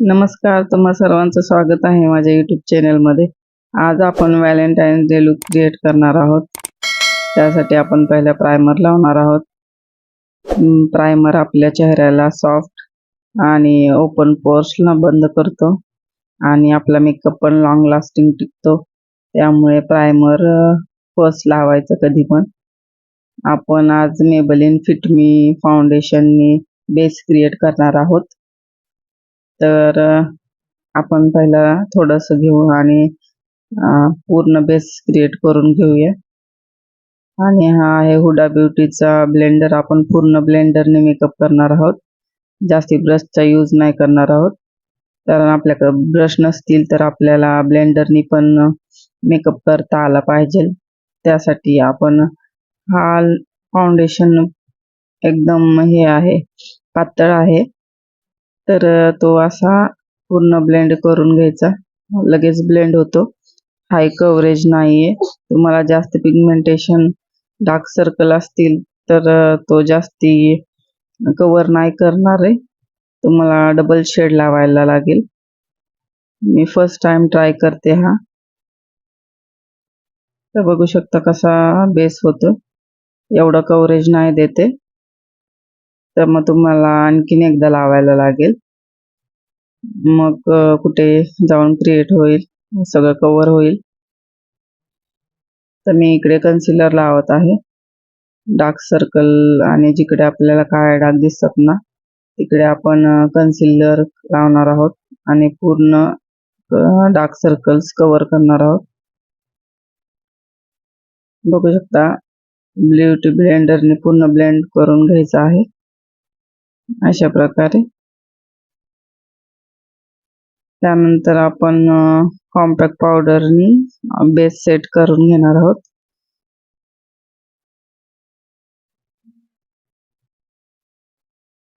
नमस्कार, तुम्हा सर्वांचं स्वागत आहे माझ्या यूट्यूब चॅनलमध्ये. आज आपण व्हॅलेंटाईन्स डे लूक क्रिएट करणार आहोत. त्यासाठी आपण पहिला प्रायमर लावणार आहोत. प्रायमर आपल्या चेहऱ्याला सॉफ्ट आणि ओपन पोर्सला बंद करतो आणि आपला मेकअप पण लॉंग लास्टिंग टिकतो. त्यामुळे प्रायमर फर्स्ट लावायचं कधी पण. आपण आज मेबेलिन फिट मी फाउंडेशननी बेस क्रिएट करणार आहोत. तर आपण पहिला थोडंसं घेऊ आणि पूर्ण बेस क्रिएट करून घेऊया. आणि हा आहे हुडा ब्युटीचा ब्लेंडर. आपण पूर्ण ब्लेंडरने मेकअप करणार आहोत. जास्ती ब्रशचा यूज नाही करणार आहोत, कारण आपल्याकडे ब्रश नसतील तर आपल्याला ब्लेंडरनी पण मेकअप करता आला पाहिजे. त्यासाठी आपण हा फाउंडेशन एकदम हे आहे, पातळ आहे, तर तो असा पूर्ण ब्लेंड करून घ्यायचा. लगेच ब्लेंड होतो. हाय कव्हरेज नाहीये. तुम्हाला जास्त पिगमेंटेशन डार्क सर्कल असतील तर तो जास्ती कव्हर नाही करणार आहे. तुम्हाला डबल शेड लावायला लागेल. मी फर्स्ट टाइम ट्राय करते हा. तर बघू शकता कसा बेस होतो. एवढा कव्हरेज नाही देते, तर मग तुम्हाला आणखीन एकदा लावायला लागेल. मग कुठे जाऊन क्रिएट होईल, सगळं कव्हर होईल. तर मी इकडे कन्सिलर लावत आहे. डार्क सर्कल आणि जिकडे आपल्याला काळे डाग दिसतात ना, तिकडे आपण कन्सिलर लावणार आहोत आणि पूर्ण डार्क सर्कल्स कव्हर करणार आहोत. बघू शकता ब्युटी ब्लेंडरने पूर्ण ब्लेंड करून घ्यायचं आहे अशा प्रकारे. त्यानंतर आपण कॉम्पॅक्ट पावडरनी बेस सेट करून घेणार आहोत.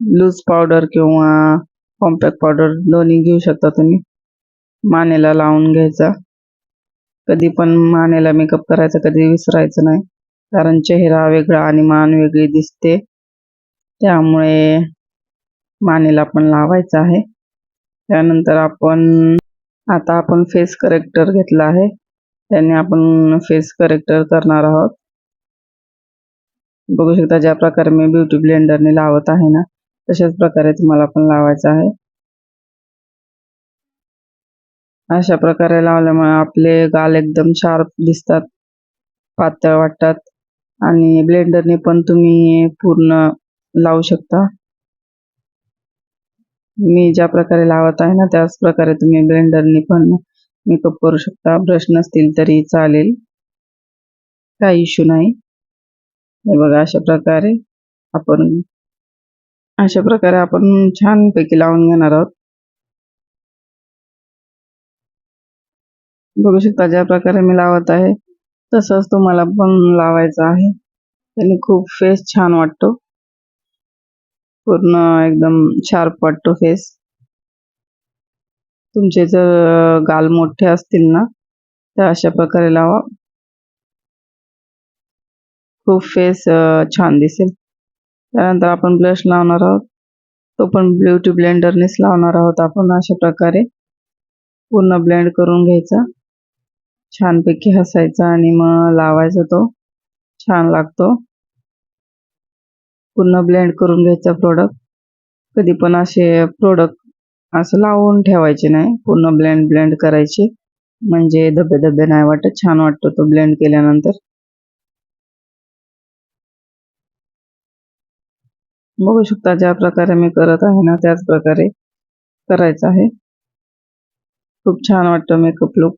लूज पावडर किंवा कॉम्पॅक्ट पावडर दोन्ही घेऊ शकता तुम्ही. मानेला लावून घ्यायचा. कधी पण मानेला मेकअप करायचा कधी विसरायचं नाही, कारण चेहरा वेगळा आणि मान वेगळी दिसते. त्यामुळे मानेला पण लावायचा आहे. त्यानंतर आता आपण फेस करेक्टर घेतला आहे. त्याने आपण फेस करेक्टर करणार आहोत. बघू शकता ज्या प्रकारे मी ब्युटी ब्लेंडरने लावत आहे ना, तशाच प्रकारे तुम्हाला पण लावायचं आहे. अशा प्रकारे लावल्यामुळे आपले गाल एकदम शार्प दिसतात, पातळ वाटतात आणि ब्लेंडरने पण तुम्ही पूर्ण लावू शकता. मी ज्या प्रकारे लावत आहे ना, त्याच प्रकारे तुम्ही ब्लेंडरने पण मेकअप करू शकता. ब्रश नसतील तरी चालेल, काही इश्यू नाही. हे बघा अशा प्रकारे आपण छानपैकी लावून घेणार आहोत. बघू शकता ज्या प्रकारे मी लावत आहे तसंच तुम्हाला पण लावायचं आहे. त्याने खूप फेस छान वाटतो, पूर्ण एकदम शार्प वाटतो फेस. तुमचे जर गाल मोठे असतील ना, तर अशा प्रकारे लावा. खूप फेस छान दिसेल. त्यानंतर आपण ब्लश लावणार आहोत. तो पण ब्युटी ब्लेंडरनेच लावणार आहोत आपण. अशा प्रकारे पूर्ण ब्लेंड करून घ्यायचा. छानपैकी हसायचा आणि मग लावायचा. तो छान लागतो. पूर्ण ब्लेंड करून घ्यायचा प्रोडक्ट. कधी पण असे प्रोडक्ट असं लावून ठेवायचे नाही. पूर्ण ब्लेंड करायचे, म्हणजे धबे धबे नाही वाटत, छान वाटतो तो ब्लेंड केल्यानंतर. बघू शकता ज्या प्रकारे मी करत आहे ना, त्याच प्रकारे करायचं आहे. खूप छान वाटतं मेकअप लुक.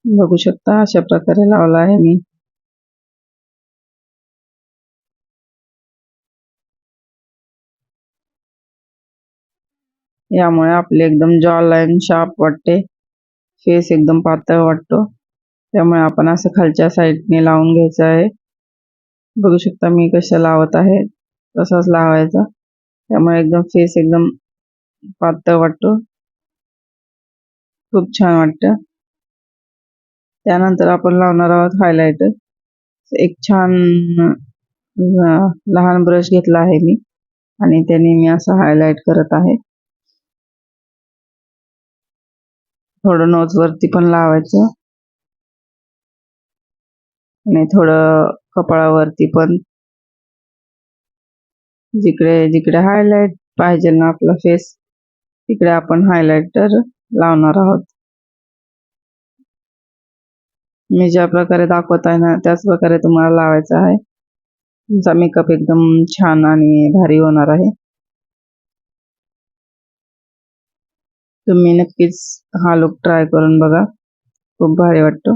बघू शकता अशा प्रकारे लावला आहे मी. यामुळे आपले एकदम जॉ लाईन शार्प वाटते, फेस एकदम पातळ वाटतो. त्यामुळे आपण असं खालच्या साईडने लावून घ्यायचं आहे. बघू शकता मी कसं लावत आहे, तसाच लावायचा. त्यामुळे एकदम फेस एकदम पातळ वाटतो, खूप छान वाटतं. त्यानंतर आपण लावणार आहोत हायलायटर. एक छान लहान ब्रश घेतला आहे मी आणि त्याने मी असं हायलाइट करत आहे. थोडं नोज वरती पण लावायचं आणि थोडं कपाळावरती पण, जिकडे जिकडे हायलाइट पाहिजे ना आपला फेस तिकडे आपण हायलाइटर लावणार आहोत. मी ज्या प्रकारे दाखवत आहे ना त्याच प्रकारे तुम्हाला लावायचा आहे. तुमचा मेकअप एकदम छान आणि भारी होणार आहे. तुम्ही नक्कीच हा लुक ट्राय करून बघा, खूप भारी वाटतो.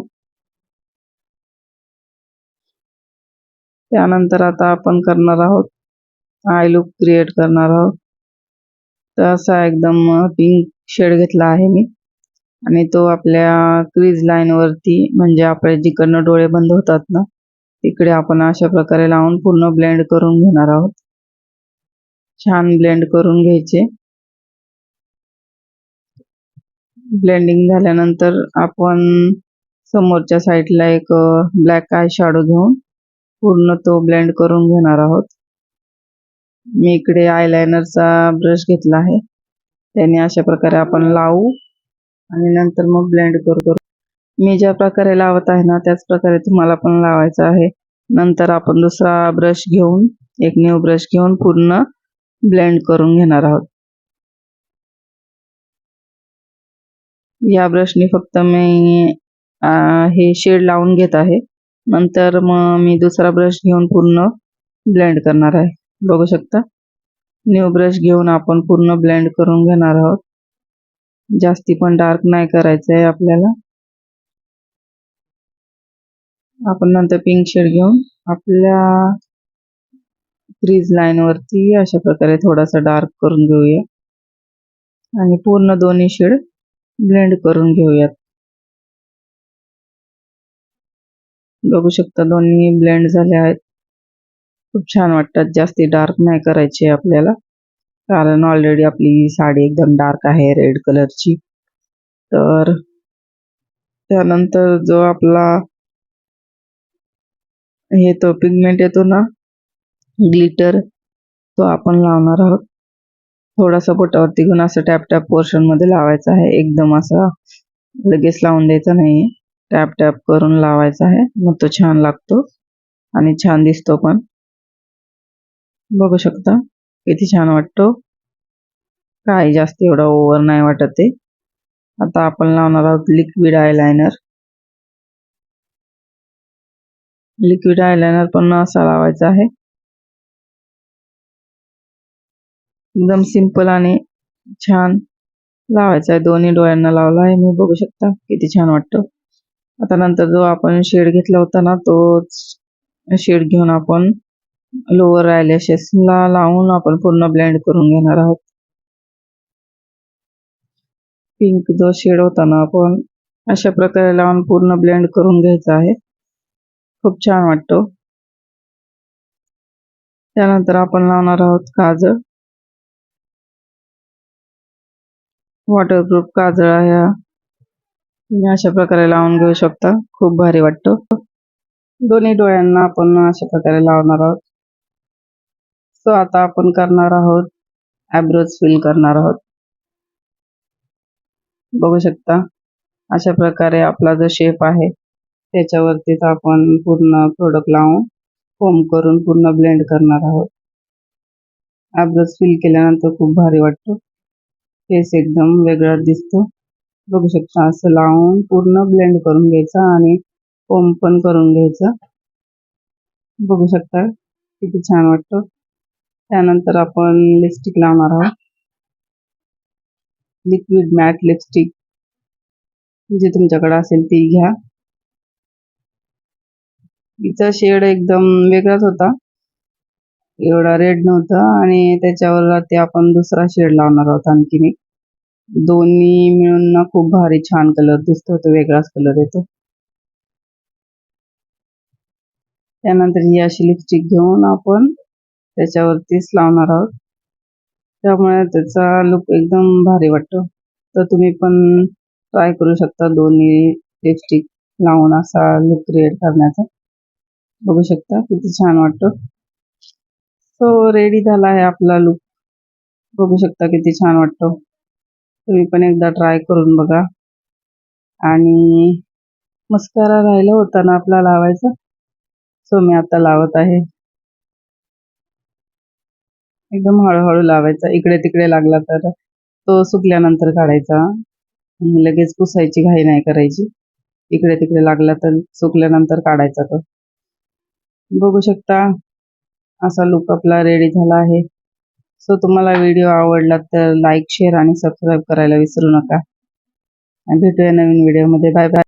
त्यानंतर आता आपण करणार आहोत आय लुक क्रिएट करणार आहोत. तर असा एकदम पिंक शेड घेतला आहे मी आणि तो आपल्या क्रीज लाईन वरती, म्हणजे आपले जिकडनं डोळे बंद होतात ना तिकडे आपण अशा प्रकारे लावून पूर्ण ब्लेंड करून घेणार आहोत. छान ब्लेंड करून घ्यायचे. ब्लेंडिंग झाल्यानंतर आपण समोरच्या साईडला एक ब्लॅक आय शॅडो घेऊन पूर्ण तो ब्लेंड करून घेणार आहोत. मी इकडे आयलाइनरचा ब्रश घेतला आहे, त्याने अशा प्रकारे आपण लावू आणि नंतर मग ब्लेंड करू. मी ज्या प्रकारे लावत आहे ना त्याच प्रकारे तुम्हाला पण लावायचं आहे. नंतर आपण दुसरा ब्रश घेऊन, एक न्यू ब्रश घेऊन पूर्ण ब्लेंड करून घेणार आहोत. या ब्रशने फक्त मी हे शेड लावून घेत आहे. नंतर मग मी दुसरा ब्रश घेऊन पूर्ण ब्लेंड करणार आहे. बघू शकता, न्यू ब्रश घेऊन आपण पूर्ण ब्लेंड करून घेणार आहोत. जास्ती पण डार्क नाही करायचं आहे आपल्याला. आपण नंतर पिंक शेड घेऊन आपल्या क्रीज लाईन वरती अशा प्रकारे थोडासा डार्क करून घेऊया आणि पूर्ण दोन्ही शेड ब्लेंड करून घेऊयात. बघू शकता दोन्ही ब्लेंड झाले आहेत. खूप छान वाटतात. जास्ती डार्क नाही करायचे आपल्याला, कारण ऑलरेडी आपली साडी एकदम डार्क आहे रेड कलरची. तर त्यानंतर जो आपला हे तो पिगमेंट येतो ना ग्लिटर, तो आपण लावणार आहोत. थोडासा बोटावरती घेऊन असं टॅप टॅप पोर्शन मध्ये लावायचा आहे. एकदम असा लगेच लावून द्यायचा नाही, टॅप टॅप करून लावायचा आहे. मग तो छान लागतो आणि छान दिसतो पण. बघू शकता किती छान वाटतो. काही जास्त एवढा ओव्हर नाही वाटत ते. आता आपण लावणार आहोत लिक्विड आयलाइनर. लिक्विड आयलाइनर पण असा लावायचा आहे, एकदम सिंपल आणि छान लावायचा आहे. दोन्ही डोळ्यांना लावला आहे मी. बघू शकता किती छान वाटतो. आता नंतर जो आपण शेड घेतला होता ना तो शेड घेऊन आपण लोअर आयलॅशेसला लावून आपण पूर्ण ब्लेंड करून घेणार आहोत. पिंक जो शेड होता ना आपण अशा प्रकारे लावून पूर्ण ब्लेंड करून घ्यायचा आहे. खूप छान वाटतो. त्यानंतर आपण लावणार आहोत काजळ. वॉटरप्रूफ काजळ आहे. तुम्ही अशा प्रकारे लावून घेऊ शकता. खूप भारी वाटतो. दोन्ही डोळ्यांना आपण अशा प्रकारे लावणार आहोत. सो आता आपण करणार आहोत आयब्रोज फिल करणार आहोत. बघू शकता अशा प्रकारे आपला जो शेप आहे त्याच्यावरतीच आपण पूर्ण प्रोडक्ट लावून फोम करून पूर्ण ब्लेंड करणार आहोत. आयब्रोज फिल केल्यानंतर खूप भारी वाटतो. फेस एकदम वेगळा दिसतो. बघू शकता असं लावून पूर्ण ब्लेंड करून घ्यायचा आणि फोम पण करून घ्यायचा. बघू शकता किती छान वाटतो. त्यानंतर आपण लिपस्टिक लावणार आहोत. लिक्विड मॅट लिपस्टिक जी तुमच्याकडे असेल ती घ्या. तिचा शेड एकदम वेगळाच होता, एवढा रेड नव्हता आणि त्याच्यावर ते आपण दुसरा शेड लावणार आहोत आणखीन एक. दोन्ही मिळून ना खूप भारी छान कलर दिसतो, तो वेगळाच कलर येतो. त्यानंतर ही अशी लिपस्टिक घेऊन आपण त्याच्यावरतीच लावणार आहोत, त्यामुळे त्याचा लुक एकदम भारी वाटतो. तर तुम्ही पण ट्राय करू शकता दोन्ही लिपस्टिक लावून असा लुक क्रिएट करण्याचा. बघू शकता किती छान वाटतो. सो रेडी झाला आहे आपला लुक. बघू शकता किती छान वाटतो. तुम्ही पण एकदा ट्राय करून बघा. आणि मस्कारा राहिला होता ना आपला लावायचा, सो मी आता लावत आहे. एकदम हळूहळू लावायचा. इकडे तिकडे लागला तर तो सुकल्यानंतर काढायचा. लगेच पुसायची घाई नाही करायची. इकडे तिकडे लागला तर सुकल्यानंतर काढायचा तो. बघू शकता असा लुक आपला रेडी झाला आहे. सो तुम्हाला व्हिडिओ आवडला तर लाईक, शेअर आणि सबस्क्राईब करायला विसरू नका. भेटूया नवीन व्हिडिओमध्ये. Bye bye.